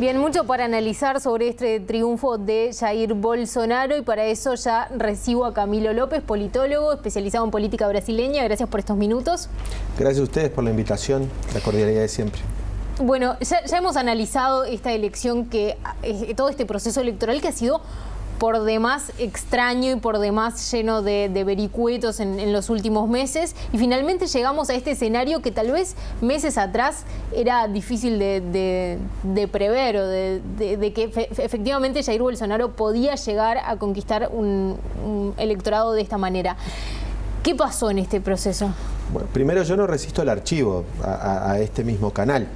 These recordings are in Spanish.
Bien, mucho para analizar sobre este triunfo de Jair Bolsonaro y para eso ya recibo a Camilo López, politólogo especializado en política brasileña. Gracias por estos minutos. Gracias a ustedes por la invitación, la cordialidad de siempre. Bueno, ya hemos analizado esta elección, todo este proceso electoral que ha sido por demás extraño y por demás lleno de vericuetos en los últimos meses, y finalmente llegamos a este escenario que tal vez meses atrás era difícil de prever, o de que efectivamente Jair Bolsonaro podía llegar a conquistar un electorado de esta manera. ¿Qué pasó en este proceso? Bueno, primero, yo no resisto el archivo a este mismo canal.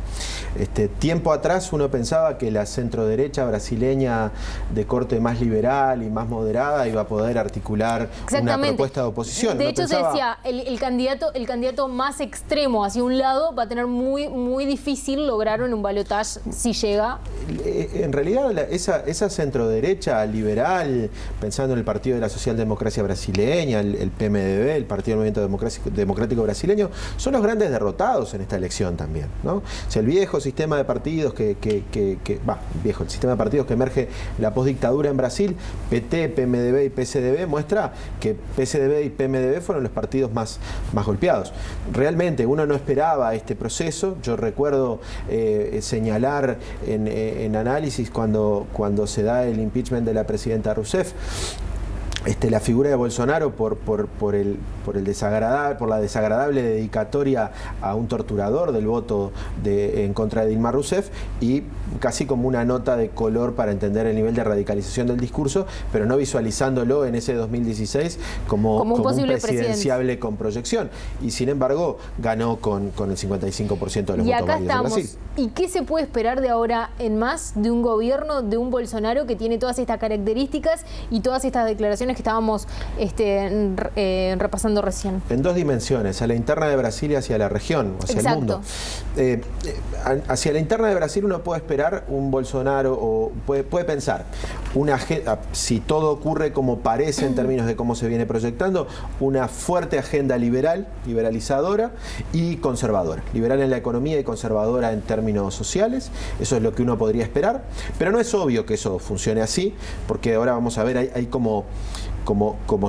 Tiempo atrás uno pensaba que la centroderecha brasileña de corte más liberal y más moderada iba a poder articular una propuesta de oposición. De hecho, se decía, el candidato más extremo hacia un lado va a tener muy difícil lograr en un balotaje si llega. En realidad, esa centroderecha liberal, pensando en el Partido de la Socialdemocracia Brasileña, el PMDB, el Partido del Movimiento Democrático Brasileño, son los grandes derrotados en esta elección también, ¿no? O sea, el viejo sistema de partidos el sistema de partidos que emerge la postdictadura en Brasil, PT, PMDB y PCDB, muestra que PCDB y PMDB fueron los partidos más golpeados. Realmente uno no esperaba este proceso. Yo recuerdo señalar en análisis cuando se da el impeachment de la presidenta Rousseff, la figura de Bolsonaro por la desagradable dedicatoria a un torturador del voto en contra de Dilma Rousseff, y casi como una nota de color para entender el nivel de radicalización del discurso, pero no visualizándolo en ese 2016 como un presidenciable con proyección. Y sin embargo ganó con el 55% de los votos válidos en Brasil. ¿Y qué se puede esperar de ahora en más de un gobierno, de un Bolsonaro que tiene todas estas características y todas estas declaraciones que estábamos repasando recién? En dos dimensiones, a la interna de Brasil y hacia la región, hacia el mundo. Hacia la interna de Brasil uno puede esperar un Bolsonaro, o puede pensar, si todo ocurre como parece en términos de cómo se viene proyectando, una fuerte agenda liberalizadora y conservadora. Liberal en la economía y conservadora en términos sociales. Eso es lo que uno podría esperar. Pero no es obvio que eso funcione así, porque ahora vamos a ver, hay como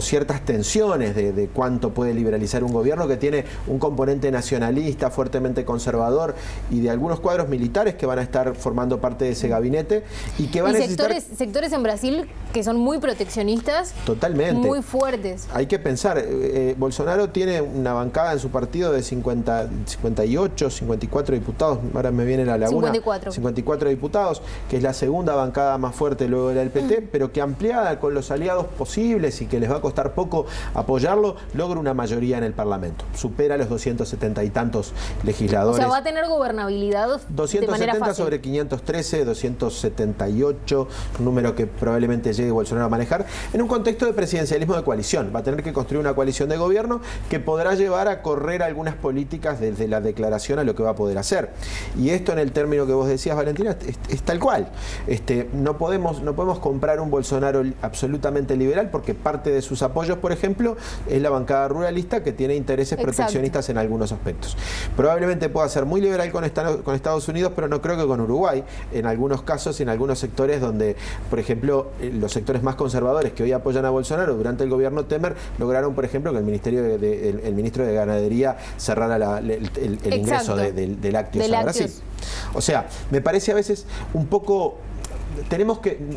ciertas tensiones de cuánto puede liberalizar un gobierno que tiene un componente nacionalista fuertemente conservador y de algunos cuadros militares que van a estar formando parte de ese gabinete y que van a necesitar sectores en Brasil que son muy proteccionistas, totalmente, muy fuertes. Hay que pensar, Bolsonaro tiene una bancada en su partido de 58, 54 diputados, ahora me viene la laguna, 54 diputados, que es la segunda bancada más fuerte luego de la del PT, pero que ampliada con los aliados posibles y que les va a costar poco apoyarlo, logra una mayoría en el Parlamento. Supera los 270 y tantos legisladores. O sea, va a tener gobernabilidad 270 de manera fácil. Sobre 513, 278, un número que probablemente llegue Bolsonaro a manejar, en un contexto de presidencialismo de coalición. Va a tener que construir una coalición de gobierno que podrá llevar a correr algunas políticas desde la declaración a lo que va a poder hacer. Y esto, en el término que vos decías, Valentina, es tal cual. No podemos comprar un Bolsonaro absolutamente liberal, porque parte de sus apoyos, por ejemplo, es la bancada ruralista, que tiene intereses proteccionistas en algunos aspectos. Probablemente pueda ser muy liberal con Estados Unidos, pero no creo que con Uruguay, en algunos casos, en algunos sectores donde, por ejemplo, los sectores más conservadores que hoy apoyan a Bolsonaro durante el gobierno Temer lograron, por ejemplo, que el ministro de Ganadería cerrara el ingreso del lácteos a Brasil. O sea, me parece a veces un poco...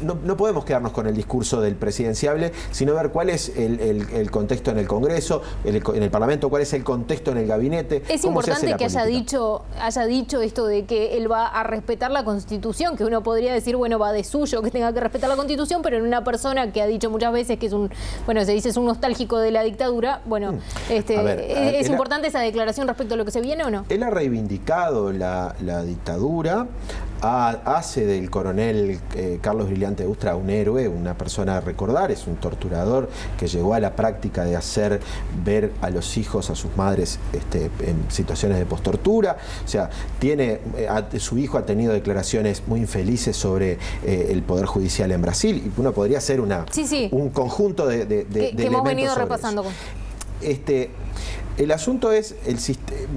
no podemos quedarnos con el discurso del presidenciable, sino ver cuál es el contexto en el Congreso, en el Parlamento, cuál es el contexto en el gabinete. Es importante que haya dicho esto de que él va a respetar la Constitución, que uno podría decir, bueno, va de suyo que tenga que respetar la Constitución, pero en una persona que ha dicho muchas veces que es un nostálgico de la dictadura, bueno, ¿es importante esa declaración respecto a lo que se viene o no? Él ha reivindicado la dictadura, hace del coronel Carlos Brillante Ustra un héroe, una persona a recordar. Es un torturador que llegó a la práctica de hacer ver a los hijos, a sus madres, en situaciones de postortura. O sea, su hijo ha tenido declaraciones muy infelices sobre el Poder Judicial en Brasil, y uno podría hacer un conjunto de que hemos venido repasando. El asunto es,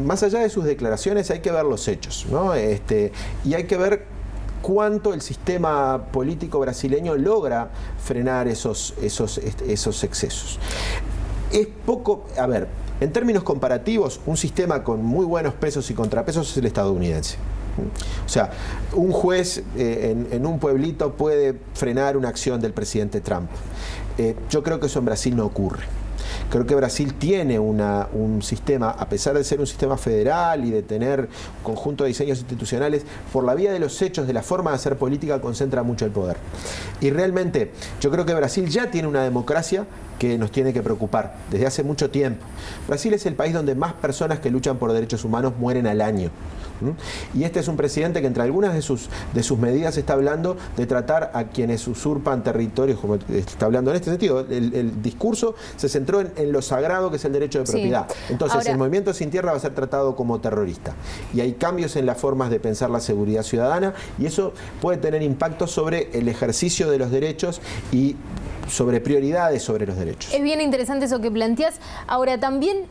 más allá de sus declaraciones, hay que ver los hechos, ¿no? Y hay que ver cuánto el sistema político brasileño logra frenar esos excesos. Es poco, a ver, en términos comparativos, un sistema con muy buenos pesos y contrapesos es el estadounidense. O sea, un juez en un pueblito puede frenar una acción del presidente Trump. Yo creo que eso en Brasil no ocurre. Creo que Brasil tiene un sistema, a pesar de ser un sistema federal y de tener un conjunto de diseños institucionales, por la vía de los hechos, de la forma de hacer política, concentra mucho el poder. Y realmente yo creo que Brasil ya tiene una democracia que nos tiene que preocupar desde hace mucho tiempo. Brasil es el país donde más personas que luchan por derechos humanos mueren al año. Y este es un presidente que entre algunas de sus medidas está hablando de tratar a quienes usurpan territorios, como está hablando en este sentido. El discurso se centró en lo sagrado que es el derecho de propiedad. Sí. Entonces, ahora, el Movimiento Sin Tierra va a ser tratado como terrorista. Y hay cambios en las formas de pensar la seguridad ciudadana y eso puede tener impacto sobre el ejercicio de los derechos y sobre prioridades sobre los derechos. Es bien interesante eso que planteas. Ahora, también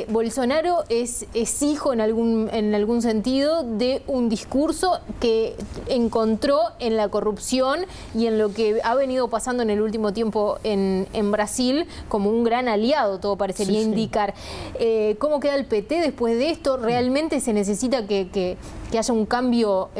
Bolsonaro es hijo en algún sentido de un discurso que encontró en la corrupción y en lo que ha venido pasando en el último tiempo en Brasil como un gran aliado, todo parecería indicar. ¿Cómo queda el PT después de esto? ¿Realmente se necesita que haya un cambio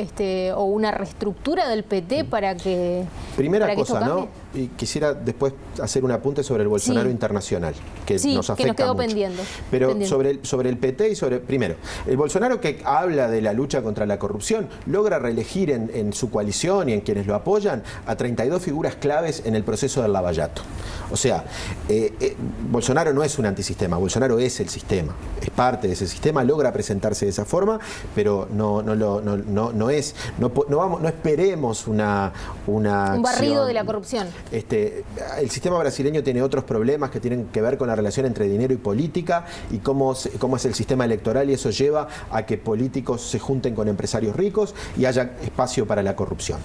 o una reestructura del PT para que Primera cosa, ¿no? Y quisiera después hacer un apunte sobre el Bolsonaro internacional, que nos afecta que nos quedó mucho. Pendiente. Pero sobre el PT y primero, el Bolsonaro que habla de la lucha contra la corrupción, logra reelegir en su coalición y en quienes lo apoyan a 32 figuras claves en el proceso del Lava Jato. O sea, Bolsonaro no es un antisistema, Bolsonaro es el sistema, es parte de ese sistema, logra presentarse de esa forma, pero no esperemos un barrido de la corrupción. El sistema brasileño tiene otros problemas que tienen que ver con la relación entre dinero y política y cómo es el sistema electoral, y eso lleva a que políticos se junten con empresarios ricos y haya espacio para la corrupción.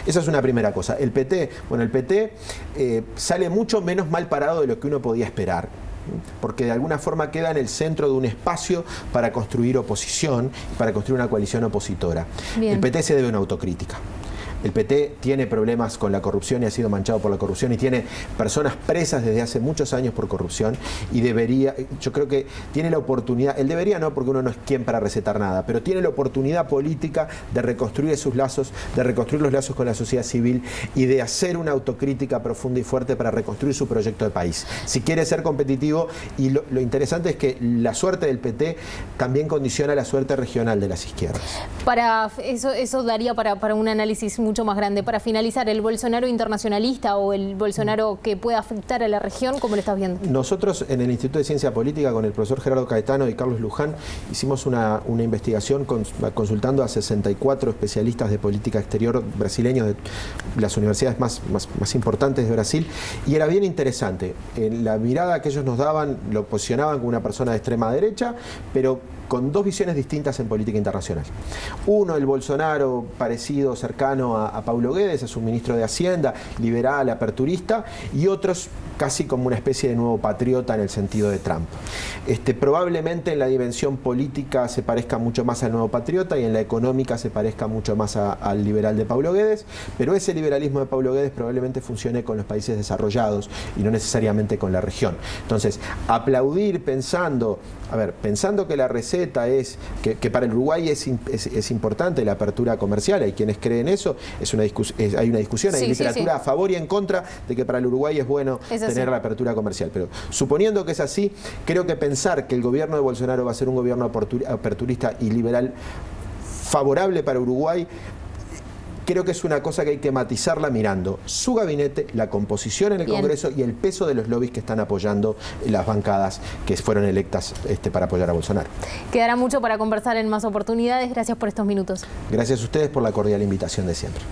Esa es una primera cosa. El PT sale mucho menos mal parado de lo que uno podía esperar, porque de alguna forma queda en el centro de un espacio para construir oposición, para construir una coalición opositora. Bien. El PT se debe a una autocrítica. El PT tiene problemas con la corrupción y ha sido manchado por la corrupción y tiene personas presas desde hace muchos años por corrupción y yo creo que tiene la oportunidad, él debería no, porque uno no es quien para recetar nada, pero tiene la oportunidad política de reconstruir sus lazos, de reconstruir los lazos con la sociedad civil y de hacer una autocrítica profunda y fuerte para reconstruir su proyecto de país. Si quiere ser competitivo, y lo interesante es que la suerte del PT también condiciona la suerte regional de las izquierdas. Eso daría para un análisis mucho más grande. Para finalizar, ¿el Bolsonaro internacionalista o el Bolsonaro que pueda afectar a la región, cómo lo estás viendo? Nosotros en el Instituto de Ciencia Política, con el profesor Gerardo Caetano y Carlos Luján, hicimos una investigación consultando a 64 especialistas de política exterior brasileños de las universidades más importantes de Brasil, y era bien interesante. La mirada que ellos nos daban lo posicionaban como una persona de extrema derecha, pero con dos visiones distintas en política internacional. Uno, el Bolsonaro parecido, cercano a Paulo Guedes, a su ministro de Hacienda, liberal, aperturista, y otros casi como una especie de nuevo patriota en el sentido de Trump. Probablemente en la dimensión política se parezca mucho más al nuevo patriota y en la económica se parezca mucho más al liberal de Paulo Guedes, pero ese liberalismo de Paulo Guedes probablemente funcione con los países desarrollados y no necesariamente con la región. Entonces, aplaudir pensando que la receta es que para el Uruguay es importante la apertura comercial, hay quienes creen eso, hay una discusión, hay literatura a favor y en contra de que para el Uruguay es bueno tener la apertura comercial. Pero suponiendo que es así, creo que pensar que el gobierno de Bolsonaro va a ser un gobierno aperturista y liberal favorable para Uruguay, creo que es una cosa que hay que matizarla mirando su gabinete, la composición en el Congreso y el peso de los lobbies que están apoyando las bancadas que fueron electas para apoyar a Bolsonaro. Quedará mucho para conversar en más oportunidades. Gracias por estos minutos. Gracias a ustedes por la cordial invitación de siempre.